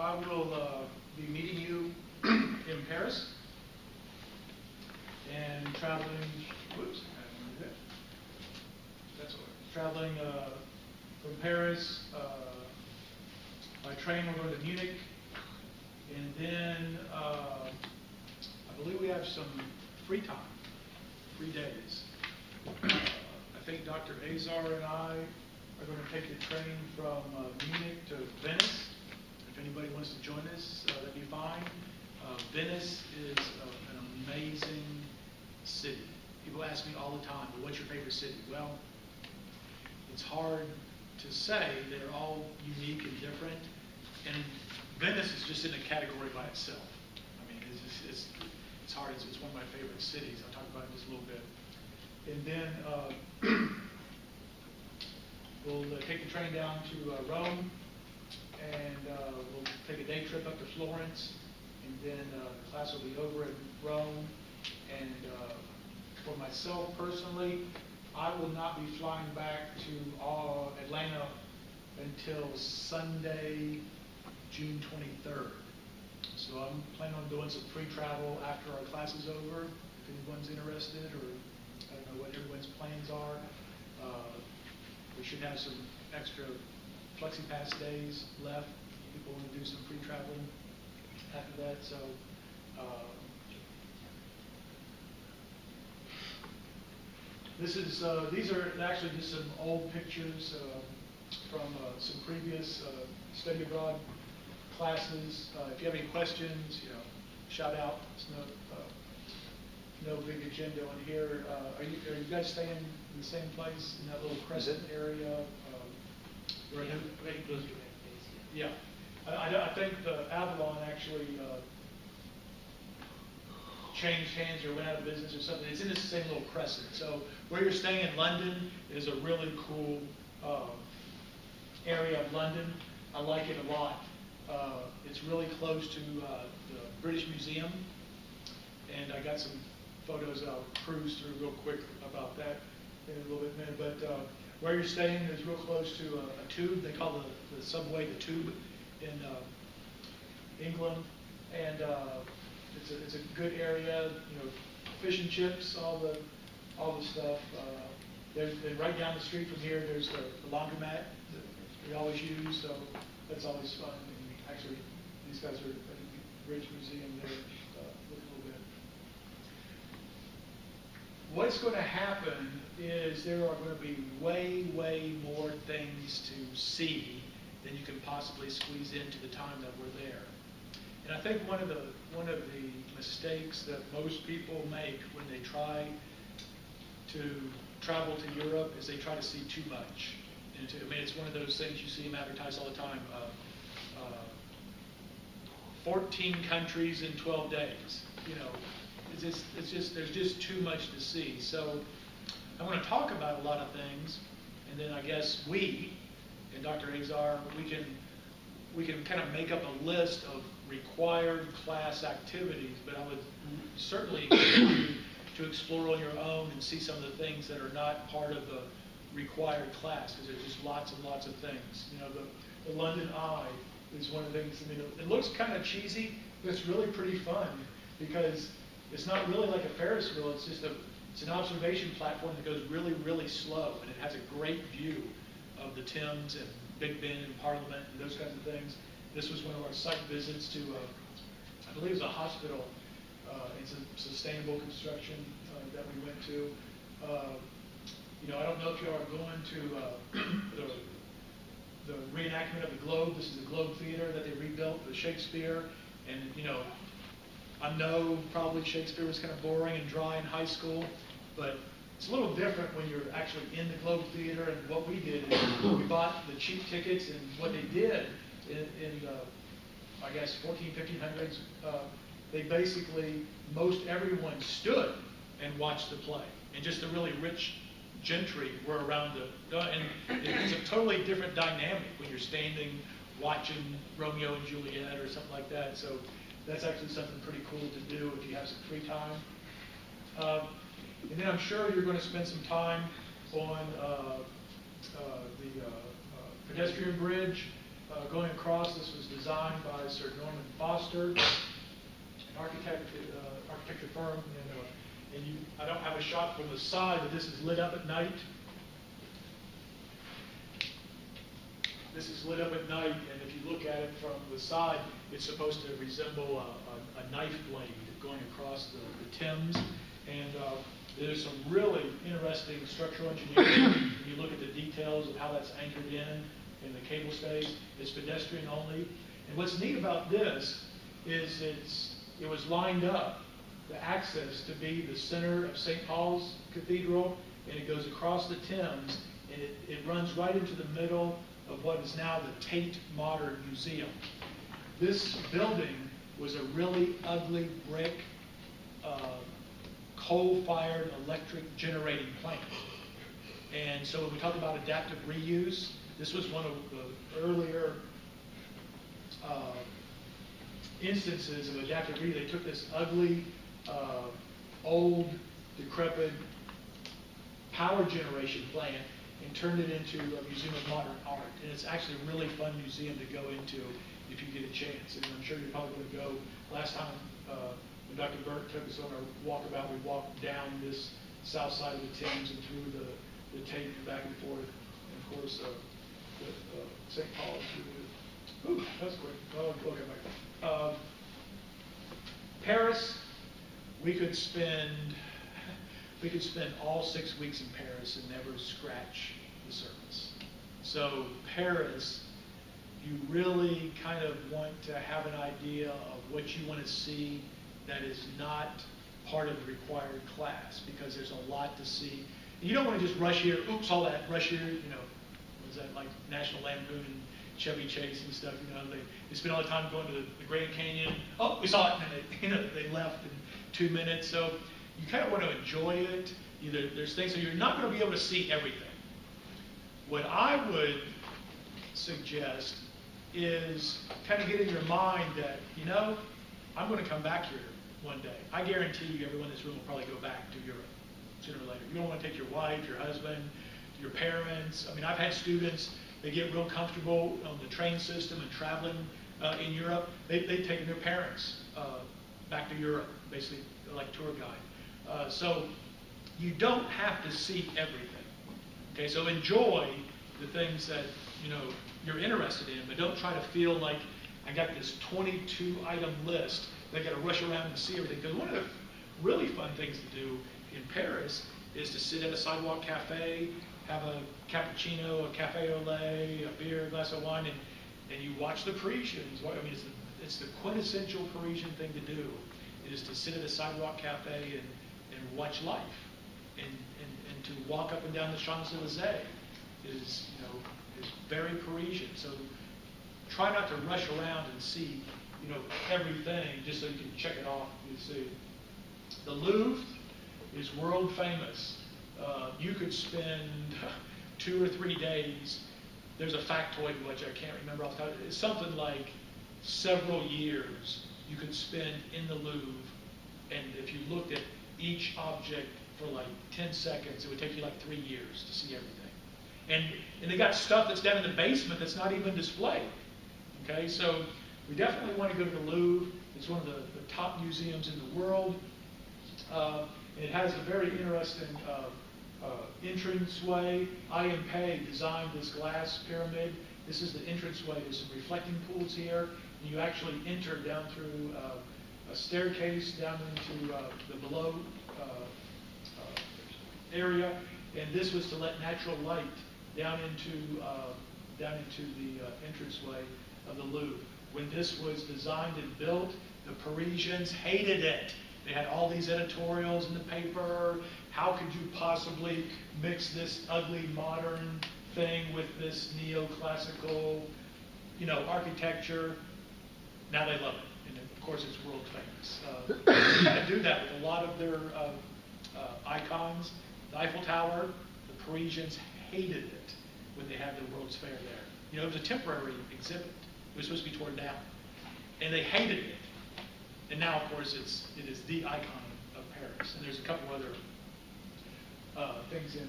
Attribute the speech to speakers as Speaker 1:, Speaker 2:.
Speaker 1: I will be meeting you in Paris and traveling. Whoops, that's all right. Traveling from Paris by train. We're going to Munich, and then I believe we have some free time, 3 days. I think Dr. Azar and I are going to take the train from Munich to Venice. If anybody wants to join us, that'd be fine. Venice is an amazing city. People ask me all the time, well, what's your favorite city? Well, it's hard to say. They're all unique and different. And Venice is just in a category by itself. I mean, it's hard. It's one of my favorite cities. I'll talk about it in just a little bit. And then we'll take the train down to Rome, and we'll take a day trip up to Florence, and then the class will be over in Rome. And for myself personally, I will not be flying back to Atlanta until Sunday, June 23rd. So I'm planning on doing some pre-travel after our class is over, if anyone's interested, or I don't know what everyone's plans are. We should have some extra FlexiPass days left. People want to do some pre-traveling after that. So these are actually just some old pictures from some previous study abroad classes. If you have any questions, shout out. It's no big agenda on here. Are you guys staying in the same place in that little crescent area? Yeah. I think the Avalon actually changed hands or went out of business or something. It's in the same little crescent. So where you're staying in London is a really cool area of London. I like it a lot. It's really close to the British Museum, and I got some photos I'll cruise through real quick about that in a little bit. But where you're staying is real close to a tube. They call the subway the Tube in England, and it's a good area. Fish and chips, all the stuff. There's right down the street from here. There's the laundromat that we always use, so that's always fun. And actually, these guys are at the British Museum there. Look a little bit. What's going to happen is there are going to be way more things to see than you can possibly squeeze into the time that we're there. And I think one of the mistakes that most people make when they try to travel to Europe is they try to see too much. It's one of those things you see them advertise all the time. 14 countries in 12 days. There's just too much to see. So I want to talk about a lot of things, and then I guess we and Dr. Azar, we can kind of make up a list of required class activities, but I would certainly encourage you to explore on your own and see some of the things that are not part of the required class, because there's just lots and lots of things. The London Eye is one of the things. It looks kind of cheesy, but it's really pretty fun, because it's not really like a Ferris wheel. It's just it's an observation platform that goes really slow, and it has a great view of the Thames and Big Ben and Parliament and those kinds of things. This was one of our site visits to, I believe it was a hospital. It's a sustainable construction that we went to. I don't know if you are going to the reenactment of the Globe. This is the Globe Theater that they rebuilt with Shakespeare. And, I know probably Shakespeare was kind of boring and dry in high school, but it's a little different when you're actually in the Globe Theater. And what we did is we bought the cheap tickets, and what they did in I guess 1500s, they basically, most everyone stood and watched the play, and just the really rich gentry were around and it's a totally different dynamic when you're standing watching Romeo and Juliet or something like that. So that's actually something pretty cool to do if you have some free time. And then I'm sure you're going to spend some time on the pedestrian bridge. going across, this was designed by Sir Norman Foster, an architecture firm. I don't have a shot from the side, but this is lit up at night. This is lit up at night, and if you look at it from the side, it's supposed to resemble a knife blade going across the Thames. And there's some really interesting structural engineering. When you look at the details of how that's anchored in the cable stays, it's pedestrian only. And what's neat about this is it was lined up, the access, to be the center of St. Paul's Cathedral, and it goes across the Thames, and it runs right into the middle of what is now the Tate Modern Museum. This building was a really ugly brick, coal-fired electric generating plant. And so when we talk about adaptive reuse, this was one of the earlier instances of adaptive reuse. They took this ugly, old, decrepit power generation plant and turned it into a museum of modern art. And it's actually a really fun museum to go into if you get a chance. And I'm sure you're probably going to go. Last time when Dr. Burke took us on our walkabout, we walked down this south side of the Thames and through the Tate and back and forth. And of course, St. Paul's. Ooh, that's quick. Oh, okay, Paris, we could spend all 6 weeks in Paris and never scratch the surface. So Paris, you really kind of want to have an idea of what you want to see that is not part of the required class, because there's a lot to see. And you don't want to just rush here, oops, all that, rush here, was that like National Lampoon and Chevy Chase and stuff, they spend all the time going to the Grand Canyon. Oh, we saw it, and they left in 2 minutes. So you kind of want to enjoy it. There's things, so you're not going to be able to see everything. What I would suggest is kind of get in your mind that, I'm going to come back here one day. I guarantee you everyone in this room will probably go back to Europe sooner or later. You don't want to take your wife, your husband, your parents. I mean, I've had students, they get real comfortable on the train system and traveling in Europe. They've taken their parents back to Europe, basically like tour guide. So you don't have to see everything. Okay, so enjoy the things that you're interested in, but don't try to feel like I got this 22-item list. They got to rush around and see everything. Because one of the really fun things to do in Paris is to sit at a sidewalk cafe, have a cappuccino, a cafe au lait, a beer, a glass of wine, and you watch the Parisians. I mean, it's the quintessential Parisian thing to do, is to sit at a sidewalk cafe and watch life, and to walk up and down the Champs-Elysees is very Parisian. So try not to rush around and see everything just so you can check it off. You see, the Louvre is world famous. You could spend 2 or 3 days. There's a factoid which I can't remember off the top. It's something like several years you could spend in the Louvre, and if you looked at each object for like 10 seconds, it would take you like 3 years to see everything. And they got stuff that's down in the basement that's not even displayed. Okay, so we definitely want to go to the Louvre. It's one of the top museums in the world. And it has a very interesting entranceway. I.M. Pei designed this glass pyramid. This is the entranceway. There's some reflecting pools here. And you actually enter down through a staircase down into the below area. And this was to let natural light down into the entranceway of the Louvre. When this was designed and built, the Parisians hated it. They had all these editorials in the paper. How could you possibly mix this ugly modern thing with this neoclassical, architecture? Now they love it, and of course it's world famous. They kind of do that with a lot of their icons. The Eiffel Tower, the Parisians hated it when they had the World's Fair there. It was a temporary exhibit. It was supposed to be torn down, and they hated it. And now, of course, it is the icon of Paris. And there's a couple other things in